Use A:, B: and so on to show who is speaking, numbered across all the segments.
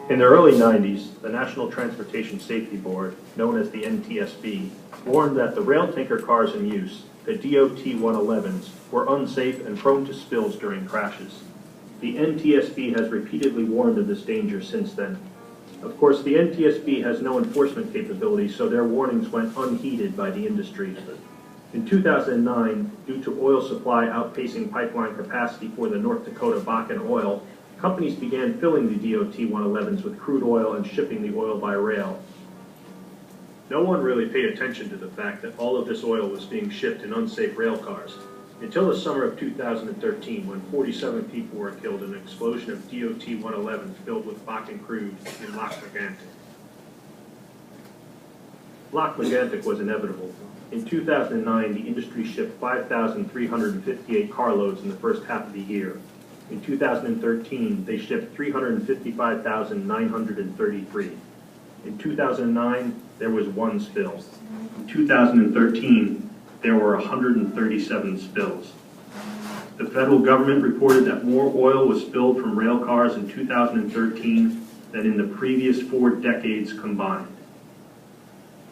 A: In the early 90s, the National Transportation Safety Board, known as the NTSB, warned that the rail tanker cars in use, the DOT 111s, were unsafe and prone to spills during crashes. The NTSB has repeatedly warned of this danger since then. Of course, the NTSB has no enforcement capabilities, so their warnings went unheeded by the industry. In 2009, due to oil supply outpacing pipeline capacity for the North Dakota BAKKEN oil, companies began filling the DOT 111s with crude oil and shipping the oil by rail. No one really paid attention to the fact that all of this oil was being shipped in unsafe rail cars, until the summer of 2013, when 47 people were killed in an explosion of DOT 111s filled with BAKKEN crude in Lac Megantic. Lac Megantic was inevitable. In 2009, the industry shipped 5,358 carloads in the first half of the year. In 2013, they shipped 355,933. In 2009, there was one spill. In 2013, there were 137 spills. The federal government reported that more oil was spilled from rail cars in 2013 than in the previous 4 decades combined.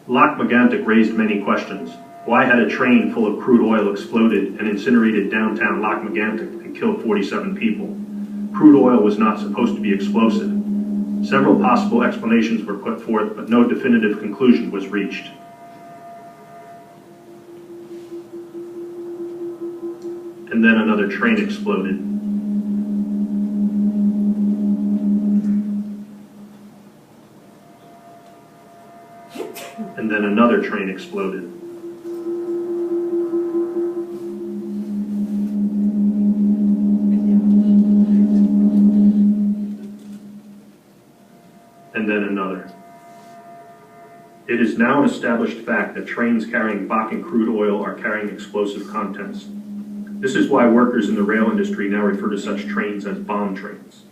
A: Lac Megantic raised many questions. Why had a train full of crude oil exploded and incinerated downtown Lac Megantic and killed 47 people? Crude oil was not supposed to be explosive. Several possible explanations were put forth, but no definitive conclusion was reached. And then another train exploded. And then another train exploded. And then another. It is now an established fact that trains carrying BAKKEN crude oil are carrying explosive contents. This is why workers in the rail industry now refer to such trains as bomb trains.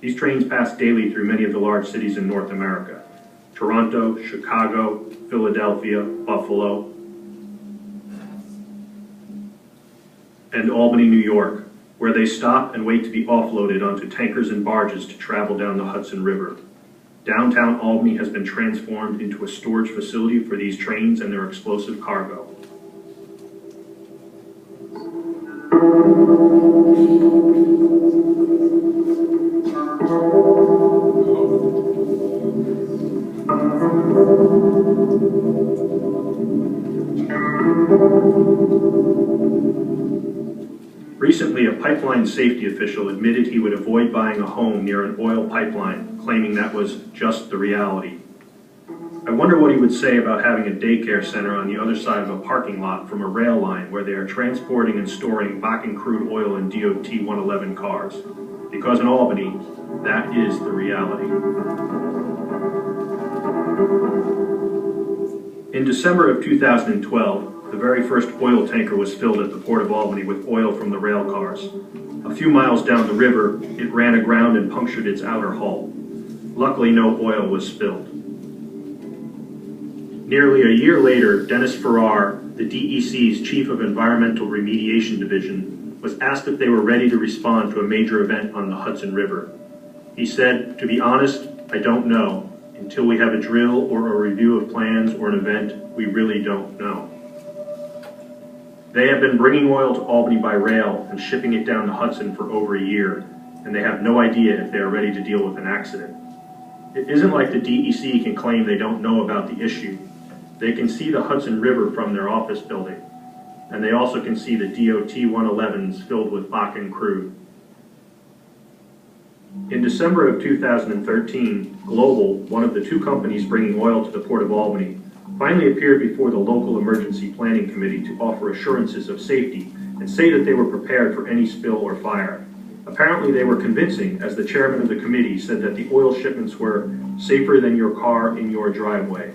A: These trains pass daily through many of the large cities in North America: Toronto, Chicago, Philadelphia, Buffalo, and Albany, New York, where they stop and wait to be offloaded onto tankers and barges to travel down the Hudson River. Downtown Albany has been transformed into a storage facility for these trains and their explosive cargo. Recently, a pipeline safety official admitted he would avoid buying a home near an oil pipeline, claiming that was just the reality. I wonder what he would say about having a daycare center on the other side of a parking lot from a rail line where they are transporting and storing BAKKEN crude oil in DOT 111 cars. Because in Albany, that is the reality. In December of 2012, the very first oil tanker was filled at the Port of Albany with oil from the rail cars. A few miles down the river, it ran aground and punctured its outer hull. Luckily, no oil was spilled. Nearly a year later, Dennis Farrar, the DEC's Chief of Environmental Remediation Division, was asked if they were ready to respond to a major event on the Hudson River. He said, "To be honest, I don't know. Until we have a drill or a review of plans or an event, we really don't know." They have been bringing oil to Albany by rail and shipping it down the Hudson for over a year, and they have no idea if they are ready to deal with an accident. It isn't like the DEC can claim they don't know about the issue. They can see the Hudson River from their office building, and they also can see the DOT 111s filled with BAKKEN crude. In December of 2013, Global, one of the 2 companies bringing oil to the Port of Albany, finally appeared before the local emergency planning committee to offer assurances of safety and say that they were prepared for any spill or fire. Apparently they were convincing, as the chairman of the committee said that the oil shipments were safer than your car in your driveway.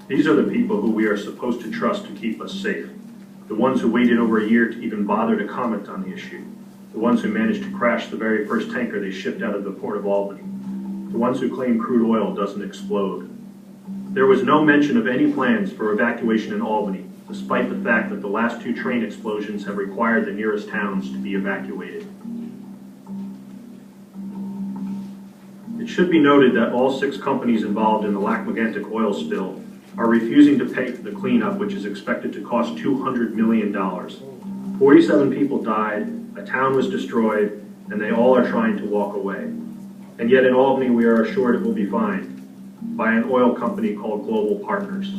A: These are the people who we are supposed to trust to keep us safe. The ones who waited over a year to even bother to comment on the issue. The ones who managed to crash the very first tanker they shipped out of the Port of Albany. The ones who claim crude oil doesn't explode. There was no mention of any plans for evacuation in Albany, despite the fact that the last 2 train explosions have required the nearest towns to be evacuated. It It should be noted that all 6 companies involved in the Lac-Megantic oil spill are refusing to pay for the cleanup, which is expected to cost $200 million. 47 people died, a town was destroyed, and they all are trying to walk away. And yet in Albany, we are assured it will be fine by an oil company called Global Partners.